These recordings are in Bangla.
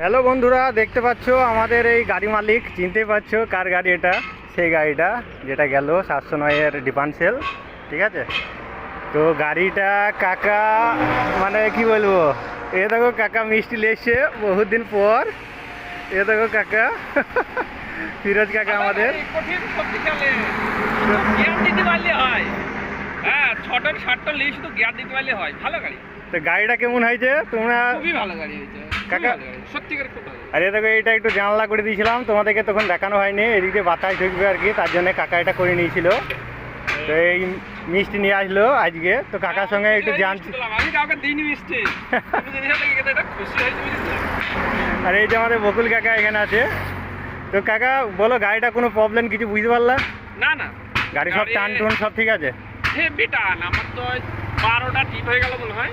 হ্যালো বন্ধুরা, দেখতে পাচ্ছ আমাদের এই গাড়ি মালিক, চিনতে পারছো কার গাড়ি এটা? সেই গাড়িটা যেটা গেল 709-এর ডিফারেন্সিয়াল, ঠিক আছে? তো গাড়িটা কাকা মানে কি বলবো, এ দেখো কাকা মিষ্টি লেসছে বহুত দিন পর। এ দেখো কাকা ফিরোজ কাকা আমাদের। তো গাড়িটা কেমন হয়েছে তোমরা? খুবই ভালো গাড়ি হয়েছে কাকা। সত্যিকার খুব ভালো। আর এ দেখো এইটা একটু জানলা করে দিয়েছিলাম, তোমাদেরকে তখন দেখানো হয়নি, এদিকে বাতাস ঢুকবে আর কি, তার জন্য কাকা এটা করে নিয়েছিল। তো এই মিষ্টি নিয়ে আসলো আজকে, তো কাকার সঙ্গে একটু জানছি। আমি কাউকে দিইনি মিষ্টি। খুশি হয়েছে। আর এই যে আমাদের বকুল কাকা এখানে আছে। তো কাকা বলো, গাড়িটা কোনো প্রবলেম কিছু বুঝতে পারলা? না না, গাড়ি সব টান টুন সব ঠিক আছে? হেভি টান। আমার তো 12টা টিপ হয়ে গেল মনে হয়।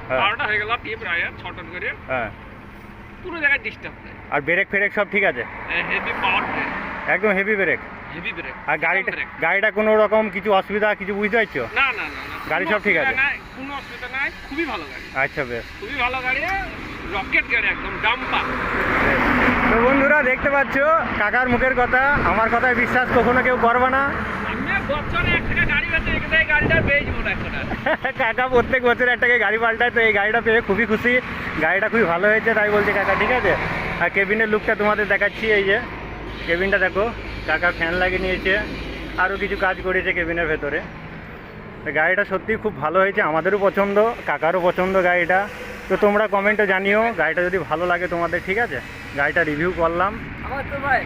হ্যাঁ। 12টা হয়ে গেল টিপ প্রায় 6 টন করে। হ্যাঁ। পুরো জায়গায় ডিস্টার্ব নেই। আর ব্রেক ফ্রেক সব ঠিক আছে? Heavy power brake. একদম হেভি ব্রেক। Heavy brake. আর গাড়িটা কোনো রকম কিছু অসুবিধা কিছু বুঝতে পারছো? না না না না, গাড়ি সব ঠিক আছে? কোনো অসুবিধা নাই, খুবই ভালো গাড়ি। আচ্ছা বেশ। খুবই ভালো গাড়ি, রকেট গাড়ি একদম ডাম্পার। তো বন্ধুরা দেখতে পাচ্ছ কাকার মুখের কথা, আমার কথায় বিশ্বাস কখনো কেউ করবে না। আমি বছরে 1 টাকা গাড়ি বেচে এই গাড়িটা পেয়েছি মনে হয়। কাকা প্রত্যেক বছর একটা গাড়ি পাল্টায়, তো এই গাড়িটা পেয়ে খুবই খুশি। গাড়িটা খুবই ভালো হয়েছে তাই বলছি কাকা, ঠিক আছে? আর কেবিনের লুকটা তোমাদের দেখাচ্ছি, এই যে কেবিনটা দেখো, কাকা ফ্যান লাগিয়ে নিয়েছে, আরও কিছু কাজ করেছে কেবিনের ভেতরে। তো গাড়িটা সত্যিই খুব ভালো হয়েছে, আমাদেরও পছন্দ, কাকারও পছন্দ গাড়িটা। তো তোমরা কমেন্টে জানিও গাড়িটা যদি ভালো লাগে তোমাদের, ঠিক আছে? গাড়িটা রিভিউ করলাম। আমার তো ভাই